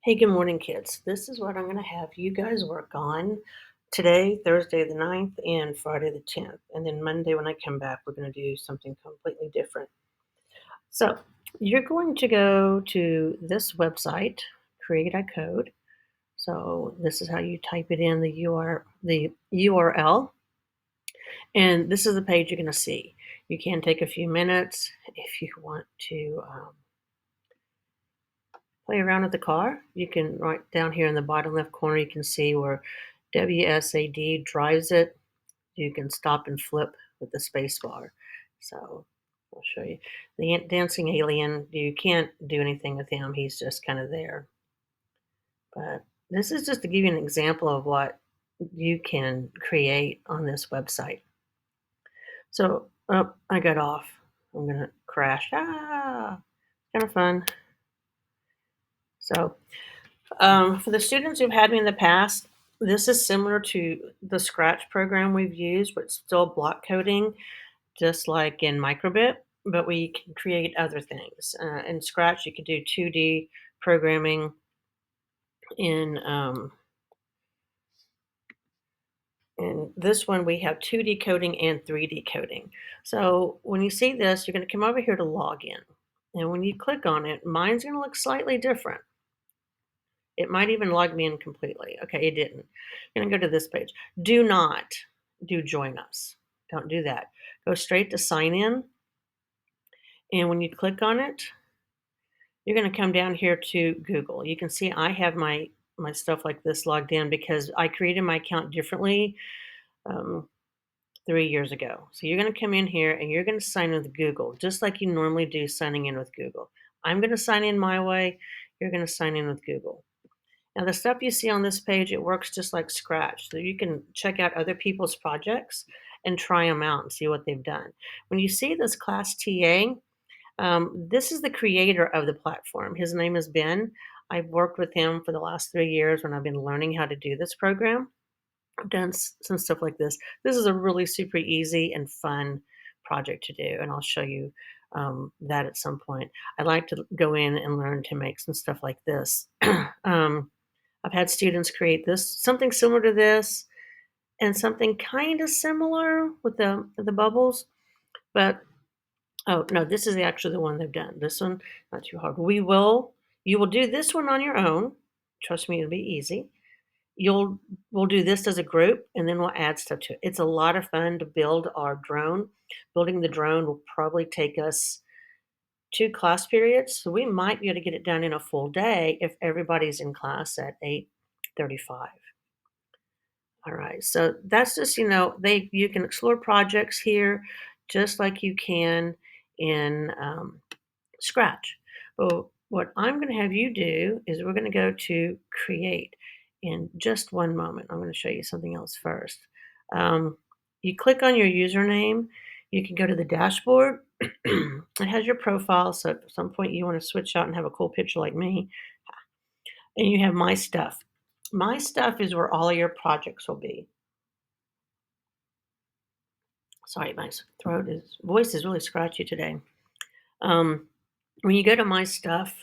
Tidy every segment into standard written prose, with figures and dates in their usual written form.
Hey, good morning, kids. This is what I'm going to have you guys work on today, Thursday the 9th, and Friday the 10th. And then Monday, when I come back, we're going to do something completely different. So, you're going to go to this website, create a code. So, this is how you type it in the URL, and this is the page you're going to see. You can take a few minutes if you want to play around with the car. You can right down here in the bottom left corner, you can see where WSAD drives it. You can stop and flip with the space bar. So I'll show you. The dancing alien, you can't do anything with him. He's just kind of there. But this is just to give you an example of what you can create on this website. So, oh, I got off. I'm going to crash. Kind of fun. So, for the students who've had me in the past, this is similar to the Scratch program we've used, but still block coding, just like in Microbit, but we can create other things. In Scratch, you could do 2D programming. In this one, we have 2D coding and 3D coding. So when you see this, you're going to come over here to log in. And when you click on it, mine's going to look slightly different. It might even log me in completely. Okay, it didn't. You're gonna go to this page. Do not do join us. Don't do that. Go straight to sign in. And when you click on it, you're gonna come down here to Google. You can see I have my stuff like this logged in because I created my account differently um, 3 years ago. So you're gonna come in here and you're gonna sign in with Google, just like you normally do signing in with Google. I'm gonna sign in my way. You're gonna sign in with Google. Now, the stuff you see on this page, it works just like Scratch. So you can check out other people's projects and try them out and see what they've done. When you see this class TA, this is the creator of the platform. His name is Ben. I've worked with him for the last 3 years when I've been learning how to do this program. I've done some stuff like this. This is a really super easy and fun project to do, and I'll show you that at some point. I like to go in and learn to make some stuff like this. um, I've had students create this something similar to this and something kind of similar with the bubbles, but oh no, this is actually the one they've done. This one, not too hard. You will do this one on your own. Trust me, it'll be easy. We'll do this as a group and then we'll add stuff to it. It's a lot of fun to build our drone. Building the drone will probably take us 2 class periods. So we might be able to get it done in a full day if everybody's in class at 8:35. All right, so that's just, they you can explore projects here just like you can in Scratch. But what I'm going to have you do is we're going to go to create in just one moment. I'm going to show you something else first. Um, you click on your username, you can go to the dashboard. It has your profile, so if at some point you want to switch out and have a cool picture like me, and you have my stuff. My stuff is where all of your projects will be. Sorry, my voice is really scratchy today. Um, when you go to my stuff,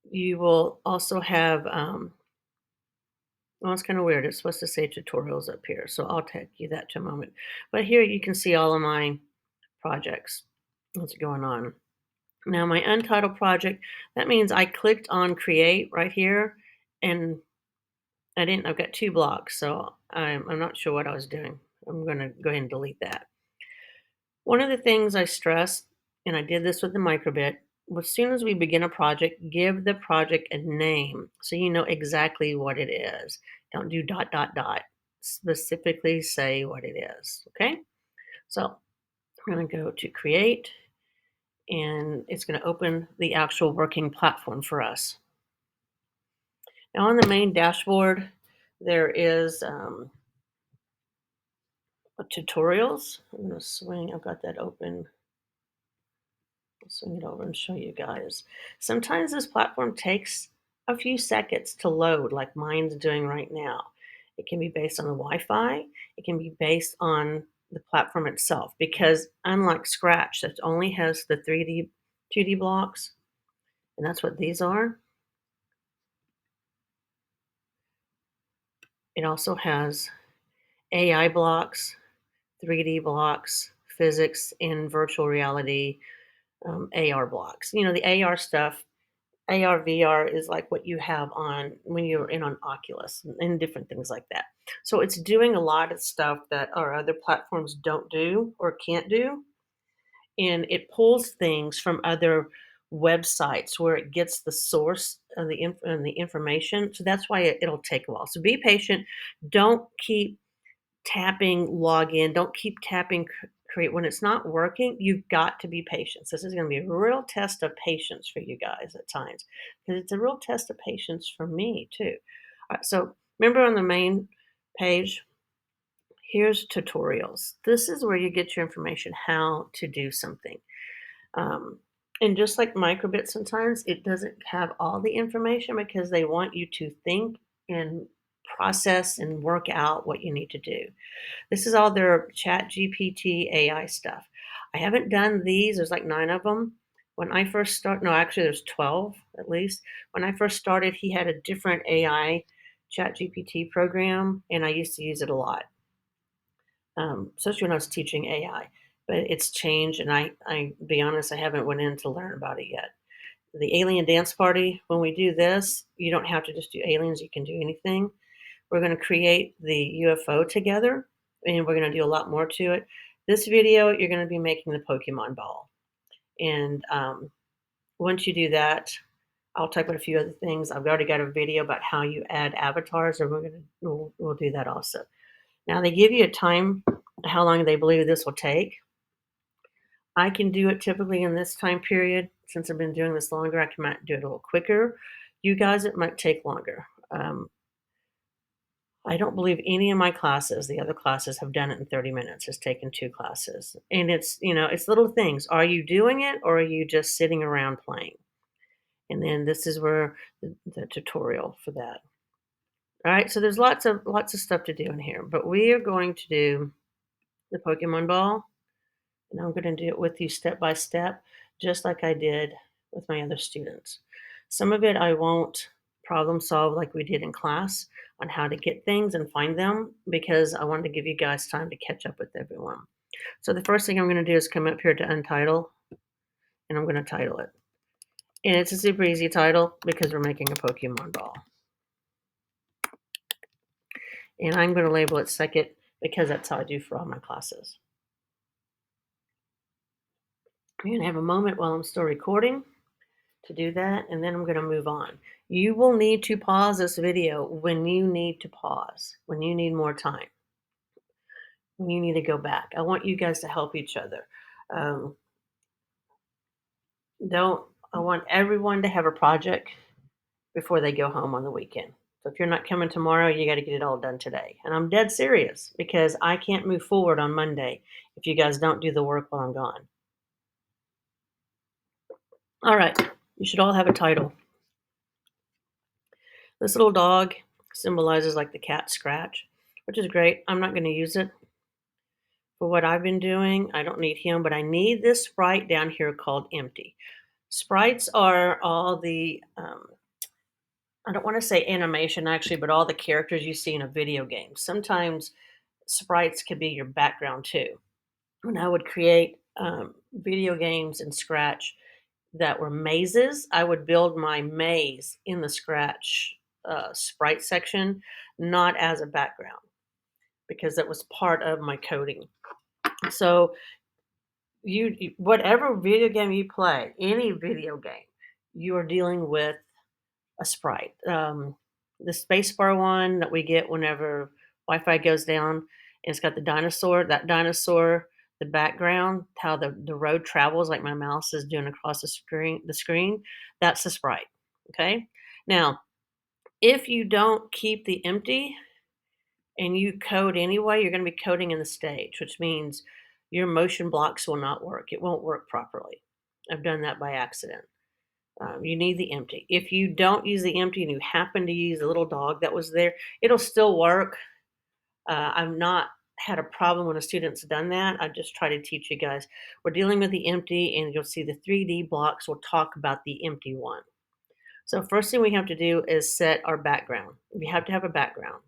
you will also have well, it's kind of weird. It's supposed to say tutorials up here, so I'll take you that to a moment. But here you can see all of my projects. What's going on? Now my untitled project, that means I clicked on create right here and I've got 2 blocks, so I'm not sure what I was doing. I'm gonna go ahead and delete that. One of the things I stress, and I did this with the microbit, as soon as we begin a project, give the project a name so you know exactly what it is. Don't do dot, dot, dot. Specifically say what it is. Okay? So I'm going to go to create, and it's going to open the actual working platform for us. Now, on the main dashboard, there is tutorials. I'm going to swing, I've got that open. Swing it over and show you guys. Sometimes this platform takes a few seconds to load, like mine's doing right now. It can be based on the Wi-Fi. It can be based on the platform itself because unlike Scratch that only has the 3D, 2D blocks, and that's what these are. It also has AI blocks, 3D blocks, physics, and virtual reality, AR blocks. You know, the AR stuff, AR, VR is like what you have on when you're in on Oculus and different things like that. So it's doing a lot of stuff that our other platforms don't do or can't do. And it pulls things from other websites where it gets the source of the information. So that's why it'll take a while. So be patient. Don't keep tapping login. Don't keep tapping create. When it's not working, you've got to be patient. This is going to be a real test of patience for you guys at times because it's a real test of patience for me too. So remember on the main page, here's tutorials. This is where you get your information how to do something. Um, and just like microbit, sometimes it doesn't have all the information because they want you to think and process and work out what you need to do. This is all their Chat GPT AI stuff. I haven't done these. There's like 9 of them. When I first started, no, actually, there's 12 at least. When I first started, he had a different AI Chat GPT program, and I used to use it a lot, especially when I was teaching AI. But it's changed, and I be honest, I haven't went in to learn about it yet. The alien dance party, when we do this, you don't have to just do aliens, you can do anything. We're going to create the UFO together, and we're going to do a lot more to it. This video, you're going to be making the Pokemon ball. And once you do that, I'll type in a few other things. I've already got a video about how you add avatars, and we'll do that also. Now they give you a time, how long they believe this will take. I can do it typically in this time period. Since I've been doing this longer, I can might do it a little quicker. You guys, it might take longer. I don't believe any of my classes, the other classes, have done it in 30 minutes. It's taken 2 classes. And it's, you know, it's little things. Are you doing it or are you just sitting around playing? And then this is where the tutorial for that. All right, so there's lots of stuff to do in here, but we are going to do the Pokemon ball, and I'm going to do it with you step by step, just like I did with my other students. Some of it I won't problem solve like we did in class on how to get things and find them because I wanted to give you guys time to catch up with everyone. So the first thing I'm going to do is come up here to untitle, and I'm going to title it. And it's a super easy title because we're making a Pokemon ball. And I'm going to label it second because that's how I do for all my classes. I'm going to have a moment while I'm still recording to do that, and then I'm going to move on. You will need to pause this video when you need to pause, when you need more time, when you need to go back. I want you guys to help each other. Um, don't I want everyone to have a project before they go home on the weekend. So if you're not coming tomorrow, you got to get it all done today. And I'm dead serious because I can't move forward on Monday if you guys don't do the work while I'm gone. All right, you should all have a title. This little dog symbolizes like the cat Scratch, which is great. I'm not going to use it for what I've been doing. I don't need him, but I need this sprite down here called Empty. Sprites are all the, I don't want to say animation actually, but all the characters you see in a video game. Sometimes sprites could be your background too. When I would create video games in Scratch that were mazes, I would build my maze in the Scratch sprite section, not as a background, because that was part of my coding. So whatever video game you play, any video game, you are dealing with a sprite. The spacebar one that we get whenever Wi-Fi goes down, it's got the dinosaur. That dinosaur, the background, how the road travels, like my mouse is doing across the screen. The screen, that's the sprite. Okay. Now, if you don't keep the empty and you code anyway, you're going to be coding in the stage, which means your motion blocks will not work. It won't work properly. I've done that by accident. You need the empty. If you don't use the empty and you happen to use the little dog that was there, it'll still work. I've not had a problem when a student's done that. I just try to teach you guys. We're dealing with the empty, and you'll see the 3D blocks. We'll talk about the empty one. So first thing we have to do is set our background. We have to have a background.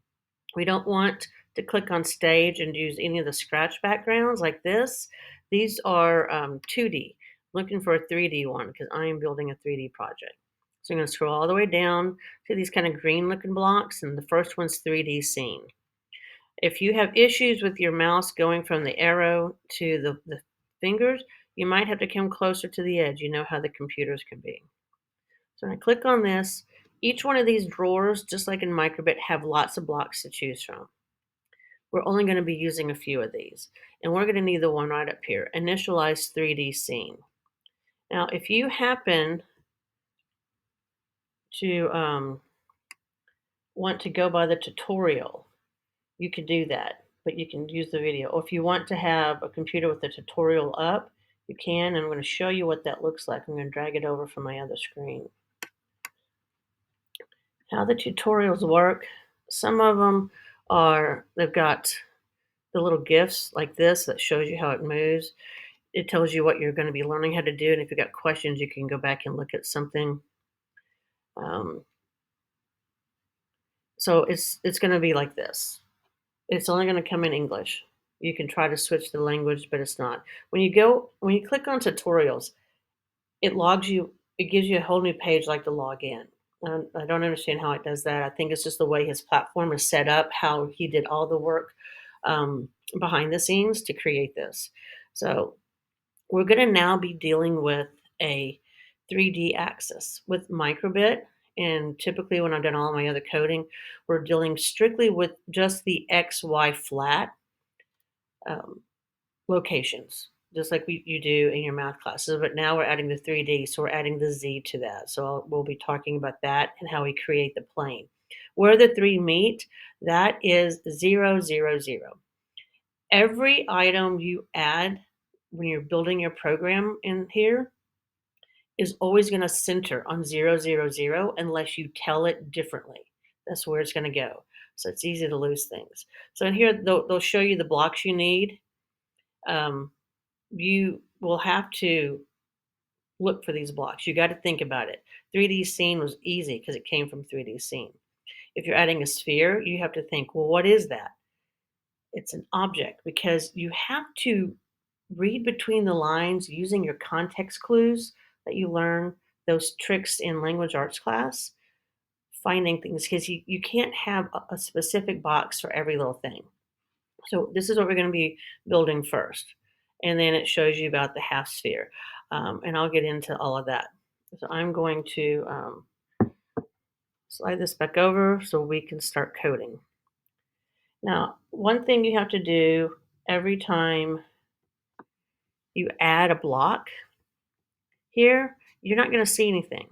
We don't want to click on stage and use any of the scratch backgrounds like this. These are 2D. Looking for a 3D one because I am building a 3D project. So I'm going to scroll all the way down to these kind of green looking blocks, and the first one's 3D scene. If you have issues with your mouse going from the arrow to the fingers, you might have to come closer to the edge. You know how the computers can be. So when I click on this, each one of these drawers, just like in Microbit, have lots of blocks to choose from. We're only going to be using a few of these. And we're going to need the one right up here, initialize 3D scene. Now, if you happen to want to go by the tutorial, you can do that, but you can use the video. Or if you want to have a computer with the tutorial up, you can. And I'm going to show you what that looks like. I'm going to drag it over from my other screen. How the tutorials work, some of them are, they've got the little GIFs like this that shows you how it moves. It tells you what you're going to be learning how to do, and if you've got questions, you can go back and look at something. Um, so it's going to be like this. It's only going to come in English. You can try to switch the language, but it's not. When you click on tutorials, it logs you. It gives you a whole new page like to log in. I don't understand how it does that. I think it's just the way his platform is set up, how he did all the work behind the scenes to create this. So we're going to now be dealing with a 3D axis with Microbit. And typically, when I've done all my other coding, we're dealing strictly with just the XY flat um, locations, just like you do in your math classes. But now we're adding the 3D, so we're adding the Z to that. So we'll be talking about that and how we create the plane. Where the three meet, that is 0, 0, 0. Every item you add when you're building your program in here is always going to center on 0, 0, 0 unless you tell it differently. That's where it's going to go. So it's easy to lose things. So in here, they'll show you the blocks you need. You will have to look for these blocks. You got to think about it. 3D scene was easy because it came from 3D scene. If you're adding a sphere, you have to think, well, what is that? It's an object because you have to read between the lines using your context clues that you learn, those tricks in language arts class, finding things because you can't have a specific box for every little thing. So this is what we're going to be building first. And then it shows you about the half sphere. And I'll get into all of that. So I'm going to slide this back over so we can start coding. Now, one thing you have to do every time you add a block here, you're not going to see anything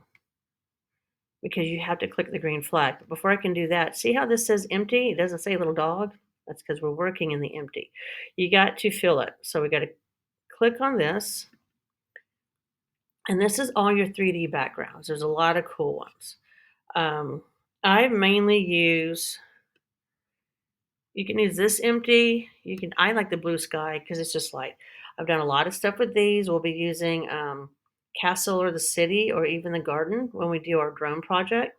because you have to click the green flag. But before I can do that, see how this says empty? It doesn't say little dog. That's because we're working in the empty. You got to fill it. So we got to click on this. And this is all your 3D backgrounds. There's a lot of cool ones. I mainly use, you can use this empty. I like the blue sky because it's just light. I've done a lot of stuff with these. We'll be using castle or the city or even the garden when we do our drone project.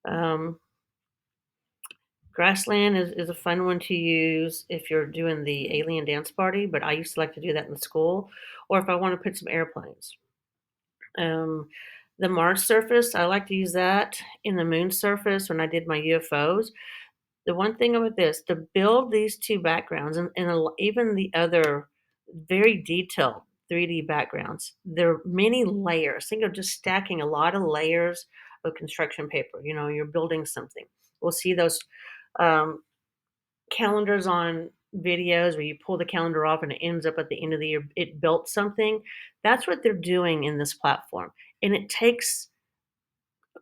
Um, Grassland is a fun one to use if you're doing the alien dance party, but I used to like to do that in school, or if I want to put some airplanes. Um, the Mars surface, I like to use that in the moon surface when I did my UFOs. The one thing about this, to build these two backgrounds and even the other very detailed 3D backgrounds, there are many layers. Think of just stacking a lot of layers of construction paper. You know, you're building something. We'll see those um, calendars on videos where you pull the calendar off and it ends up at the end of the year. It built something. That's what they're doing in this platform. And it takes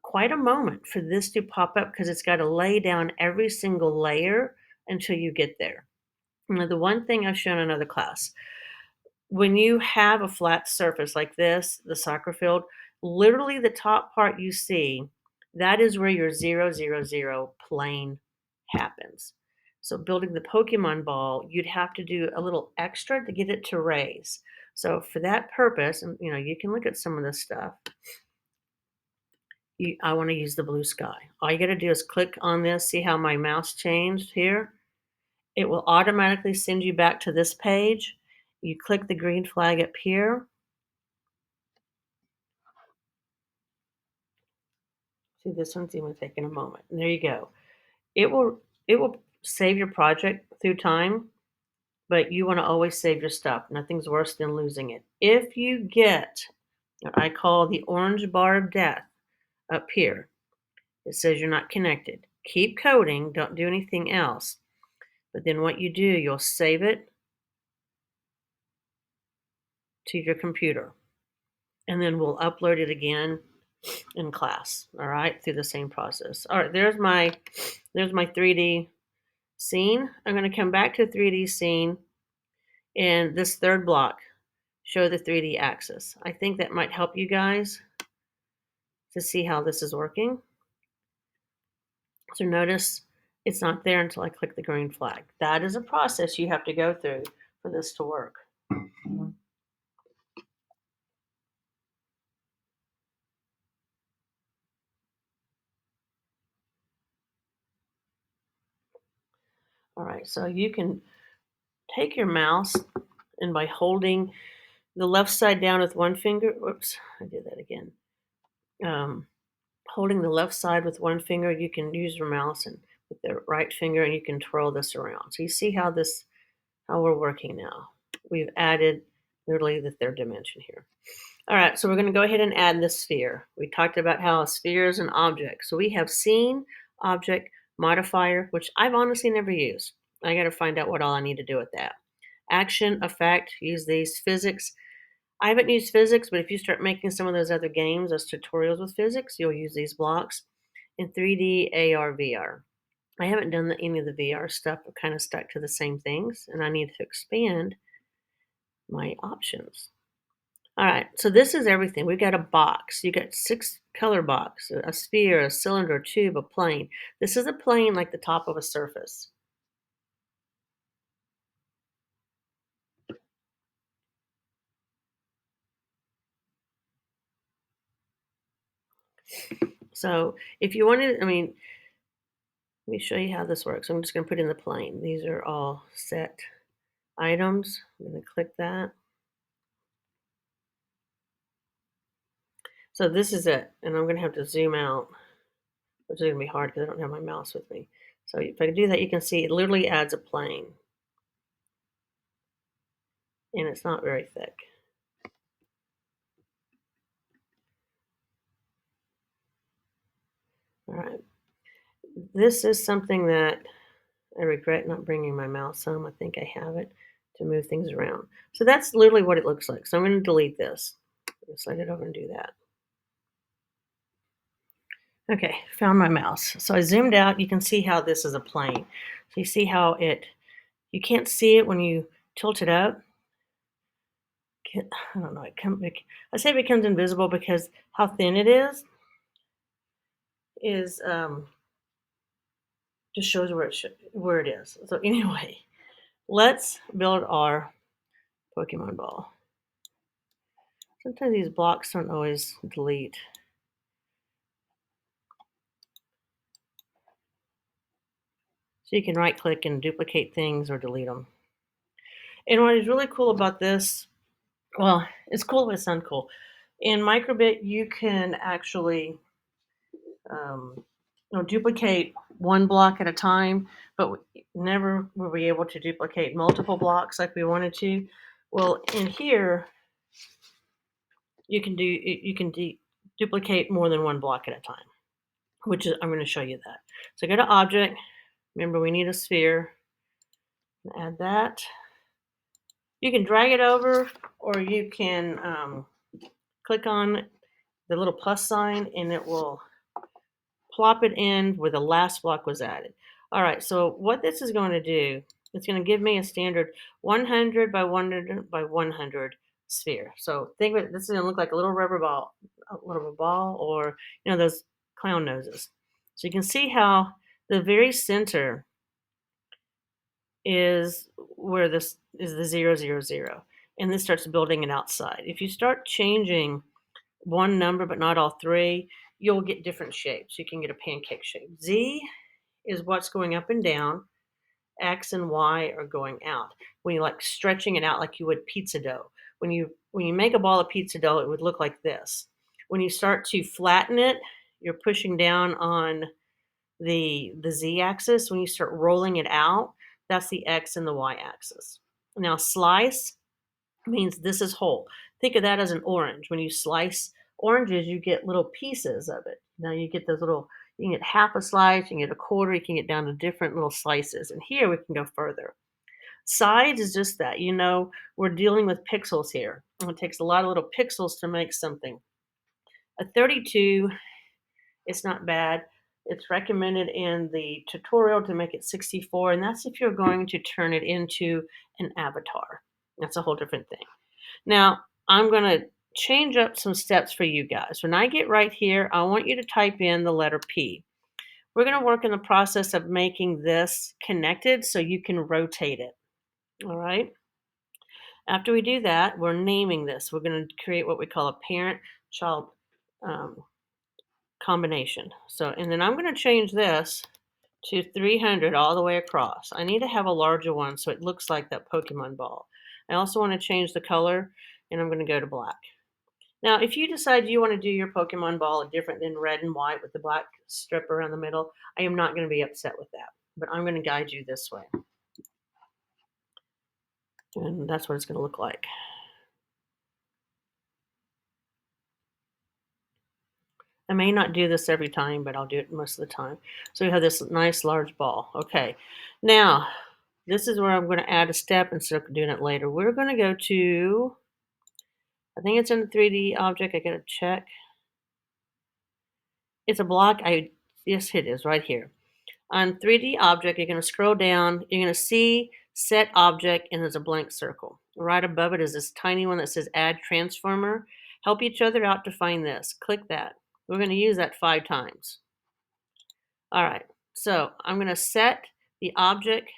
quite a moment for this to pop up because it's got to lay down every single layer until you get there. Now, the one thing I've shown in another class, when you have a flat surface like this, the soccer field, literally the top part you see, that is where your 0, 0, 0 plane happens. So building the Pokemon ball, you'd have to do a little extra to get it to raise. So for that purpose, and you know, you can look at some of this stuff. I want to use the blue sky. All you got to do is click on this. See how my mouse changed here? It will automatically send you back to this page. You click the green flag up here. See, this one's even taking a moment. And there you go. It will it will save your project through time, but you want to always save your stuff. Nothing's worse than losing it. If you get what I call the orange bar of death up here, it says you're not connected. Keep coding, don't do anything else. But then what you do, you'll save it to your computer. And then we'll upload it again in class, all right, through the same process. All right, there's my 3D scene. I'm going to come back to 3D scene and this third block, show the 3D axis. I think that might help you guys to see how this is working. So notice it's not there until I click the green flag. That is a process you have to go through for this to work. All right, so you can take your mouse and by holding the left side down with one finger, whoops, I did that again. Holding the left side with one finger, you can use your mouse and with the right finger and you can twirl this around. So you see how we're working now. We've added literally the third dimension here. All right, so we're going to go ahead and add the sphere. We talked about how a sphere is an object. So we have scene, object, modifier, which I've honestly never used. I got to find out what all I need to do with that. Action, effect, use these. Physics. I haven't used physics, but if you start making some of those other games, those tutorials with physics, you'll use these blocks. In 3D, AR, VR. I haven't done any of the VR stuff, but kind of stuck to the same things, and I need to expand my options. All right, so this is everything. We've got a box. You got 6 color box, a sphere, a cylinder, a tube, a plane. This is a plane like the top of a surface. So if you wanted, let me show you how this works. I'm just going to put in the plane. These are all set items. I'm going to click that. So this is it, and I'm going to have to zoom out, which is going to be hard because I don't have my mouse with me. So if I do that, you can see it literally adds a plane, and it's not very thick. All right. This is something that I regret not bringing my mouse home. I think I have it to move things around. So that's literally what it looks like. So I'm going to delete this. Slide it over and do that. Okay, found my mouse. So I zoomed out. You can see how this is a plane. So you see how you can't see it when you tilt it up. I don't know. I say it becomes invisible because how thin it is just shows where it is. So anyway, let's build our Pokemon ball. Sometimes these blocks don't always delete. So you can right click and duplicate things or delete them. And what is really cool about this, well, it's cool but it's uncool. In Microbit, you can actually duplicate one block at a time, but never were we able to duplicate multiple blocks like we wanted to. Well, in here, you can duplicate more than one block at a time, which is, I'm going to show you that. So go to Object. Remember, we need a sphere. Add that. You can drag it over, or you can click on the little plus sign, and it will plop it in where the last block was added. All right, so what this is going to do, it's going to give me a standard 100 by 100 by 100 sphere. So think of it, this is going to look like a little rubber ball, or those clown noses. So you can see how the very center is where this is the 0, 0, 0. And this starts building it outside. If you start changing one number but not all three, you'll get different shapes. You can get a pancake shape. Z is what's going up and down. X and Y are going out. When you like stretching it out like you would pizza dough. When you make a ball of pizza dough, it would look like this. When you start to flatten it, you're pushing down on the Z axis. When you start rolling it out, that's the X and the Y axis. Now slice means this is whole. Think of that as an orange. When you slice oranges, you get little pieces of it. Now you get those little, you can get half a slice, you can get a quarter, you can get down to different little slices. And here we can go further. Sides is just that, we're dealing with pixels here. And it takes a lot of little pixels to make something. A 32, it's not bad. It's recommended in the tutorial to make it 64, and that's if you're going to turn it into an avatar. That's a whole different thing. Now, I'm going to change up some steps for you guys. When I get right here, I want you to type in the letter P. We're going to work in the process of making this connected so you can rotate it. All right. After we do that, we're naming this. We're going to create what we call a parent-child combination. So, and then I'm going to change this to 300 all the way across. I need to have a larger one so it looks like that Pokemon ball. I also want to change the color, and I'm going to go to black. Now, if you decide you want to do your Pokemon ball different than red and white with the black strip around the middle, I am not going to be upset with that. But I'm going to guide you this way. And that's what it's going to look like. I may not do this every time, but I'll do it most of the time. So we have this nice large ball. Okay. Now, this is where I'm going to add a step instead of doing it later. We're going to go to, I think it's in the 3D object. I got to check. It's a block. Yes, it is right here. On 3D object, you're going to scroll down. You're going to see set object, and there's a blank circle. Right above it is this tiny one that says add transformer. Help each other out to find this. Click that. We're going to use that 5 times. All right. So I'm going to set the object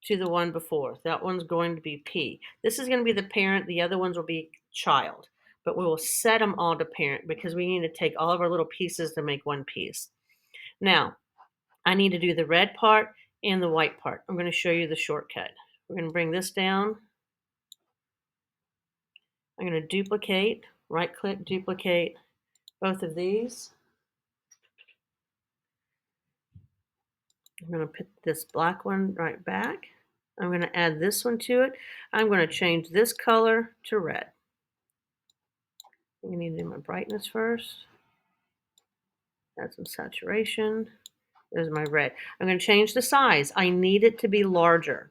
to the one before. That one's going to be P. This is going to be the parent. The other ones will be child. But we will set them all to parent because we need to take all of our little pieces to make one piece. Now, I need to do the red part and the white part. I'm going to show you the shortcut. We're going to bring this down. I'm going to duplicate, right click, duplicate both of these. I'm going to put this black one right back. I'm going to add this one to it. I'm going to change this color to red. I need to do my brightness first. Add some saturation. There's my red. I'm going to change the size. I need it to be larger,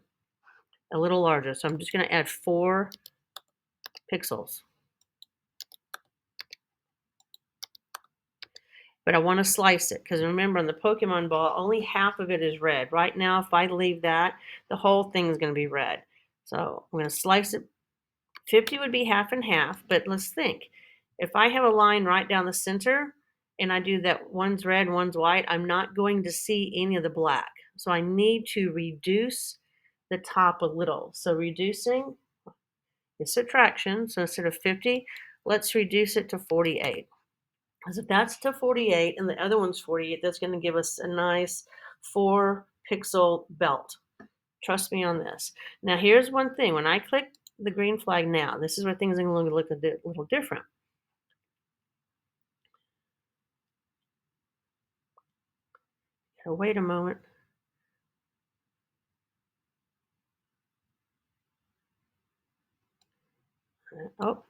a little larger. So I'm just going to add 4 pixels. But I want to slice it because remember on the Pokemon ball, only half of it is red. Right now, if I leave that, the whole thing is going to be red. So I'm going to slice it. 50 would be half and half, but let's think. If I have a line right down the center and I do that one's red, one's white, I'm not going to see any of the black. So I need to reduce the top a little. So reducing is subtraction. So instead of 50, let's reduce it to 48. Because if that's to 48 and the other one's 48, that's going to give us a nice 4 pixel belt. Trust me on this. Now here's one thing. When I click the green flag now, this is where things are going to look a little different. So wait a moment. Oh,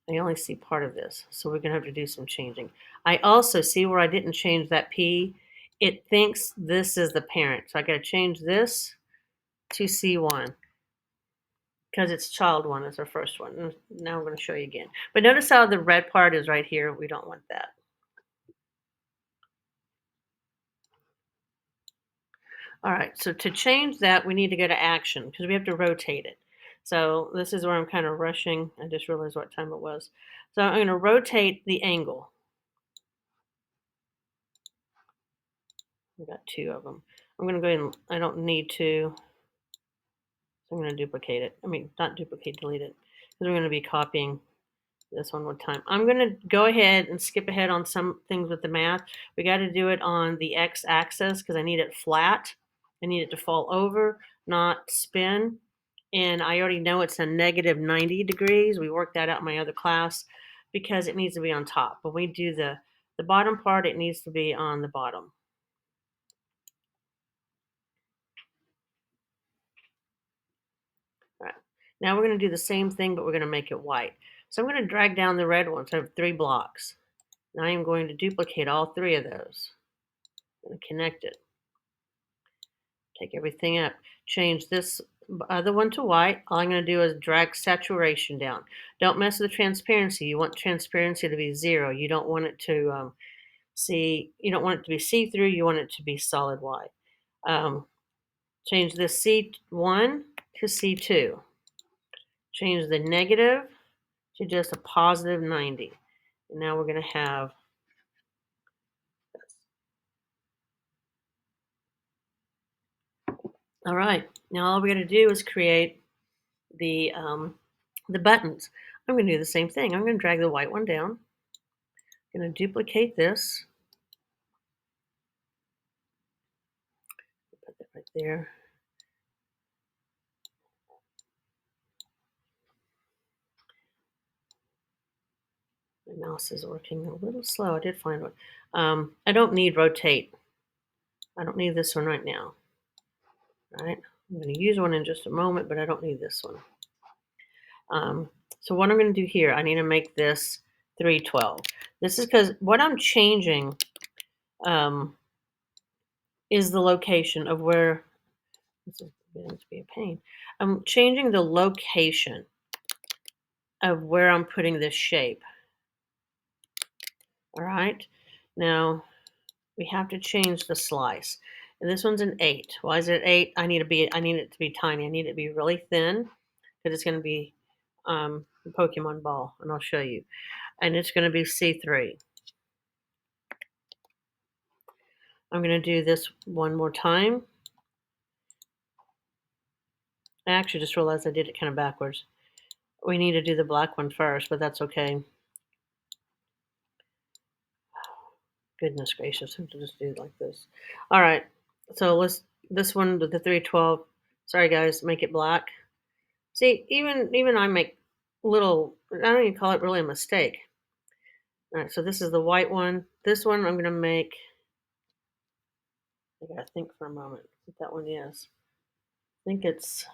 I only see part of this, so we're going to have to do some changing. I also see where I didn't change that P. It thinks this is the parent, so I got to change this to C1 because it's child 1 is our first one. Now I'm going to show you again. But notice how the red part is right here. We don't want that. All right, so to change that, we need to go to action because we have to rotate it. So this is where I'm kind of rushing. I just realized what time it was. So I'm going to rotate the angle. I've got 2 of them. I'm going to go ahead and I don't need to. So I'm going to duplicate it. I mean, not duplicate, delete it. Because we're going to be copying This one more time. I'm gonna go ahead and skip ahead on some things with the math. We gotta do it on the x-axis because I need it flat. I need it to fall over, not spin. And I already know it's a negative 90 degrees. We worked that out in my other class because it needs to be on top. When we do the bottom part, it needs to be on the bottom. All right. Now we're gonna do the same thing, but we're gonna make it white. So I'm gonna drag down the red ones. I have 3 blocks. Now I am going to duplicate all 3 of those. I'm gonna connect it. Take everything up, change this other one to white. All I'm going to do is drag saturation down. Don't mess with the transparency. You want transparency to be 0. You don't want it to you don't want it to be see-through. You want it to be solid white. Change this C1 to C2. Change the negative to just a positive 90. And now we're going to have this. All right, now all we got to do is create the buttons. I'm going to do the same thing. I'm going to drag the white one down. I'm going to duplicate this. Put that right there. My mouse is working a little slow. I did find one. I don't need rotate. I don't need this one right now. All right. I'm going to use one in just a moment, but I don't need this one. So what I'm going to do here, I need to make this 312. This is because what I'm changing is the location of where, this is beginning to be a pain. I'm changing the location of where I'm putting this shape. All right. Now we have to change the slice. And this one's an 8. Why is it 8? I need it to be tiny. I need it to be really thin because it's going to be a Pokemon ball, and I'll show you. And it's going to be C3. I'm going to do this one more time. I actually just realized I did it kind of backwards. We need to do the black one first, but that's okay. Goodness gracious, I have to just do it like this. All right, so this one with the 312. Sorry guys, make it black. See, even I make little, I don't even call it really a mistake. All right, so this is the white one. This one I'm gonna make, I gotta think for a moment what that one is. I think it's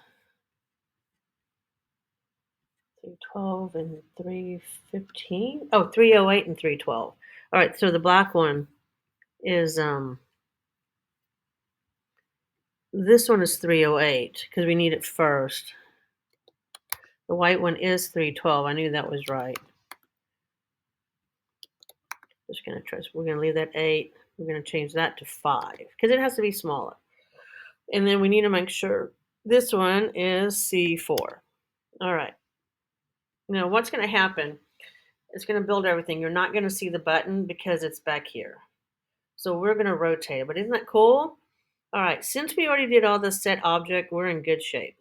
312 and 315. Oh, 308 and 312. All right, so the black one is, this one is 308 because we need it first. The white one is 312. I knew that was right. Just gonna try. We're gonna leave that 8. We're gonna change that to 5 because it has to be smaller. And then we need to make sure this one is C4. All right. Now what's gonna happen? It's gonna build everything. You're not gonna see the button because it's back here. So we're gonna rotate it. But isn't that cool? All right. Since we already did all the set object, we're in good shape.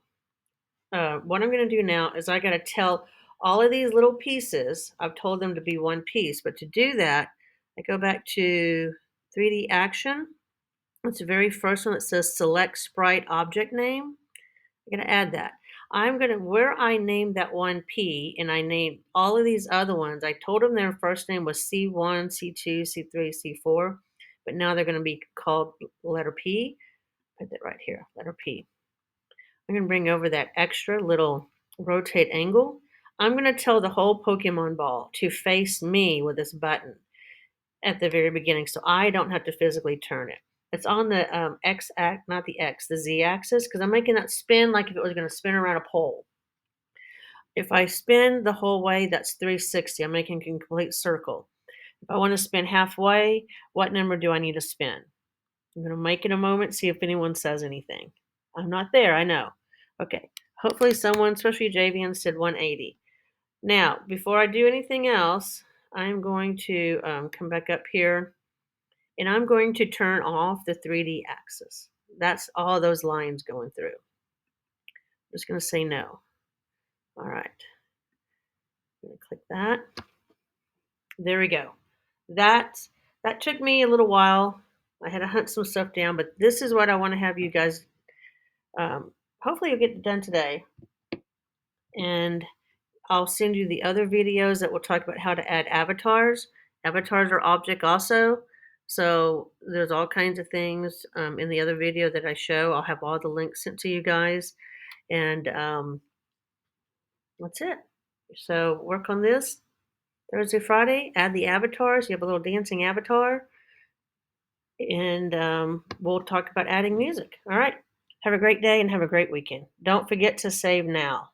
What I'm going to do now is I got to tell all of these little pieces, I've told them to be one piece, but to do that, I go back to 3D action. It's the very first one that says select sprite object name. I'm going to add that. I'm going to, where I named that one P and I named all of these other ones, I told them their first name was C1, C2, C3, C4, but now they're going to be called letter P. Put that right here, letter P. I'm going to bring over that extra little rotate angle. I'm going to tell the whole Pokemon ball to face me with this button at the very beginning so I don't have to physically turn it. It's on the not the X, the Z axis, because I'm making that spin like if it was going to spin around a pole. If I spin the whole way, that's 360. I'm making a complete circle. If I want to spin halfway, what number do I need to spin? I'm going to make it a moment, see if anyone says anything. I'm not there, I know. Okay, hopefully someone, especially Javian, said 180. Now, before I do anything else, I'm going to come back up here and I'm going to turn off the 3D axis. That's all those lines going through. I'm just going to say no. All right. Click that. There we go. That that took me a little while. I had to hunt some stuff down, but this is what I want to have you guys. Hopefully, you'll get it done today, and I'll send you the other videos that will talk about how to add avatars. Avatars are object also. So there's all kinds of things in the other video that I show. I'll have all the links sent to you guys. And that's it. So work on this Thursday, Friday. Add the avatars. You have a little dancing avatar. And we'll talk about adding music. All right. Have a great day and have a great weekend. Don't forget to save now.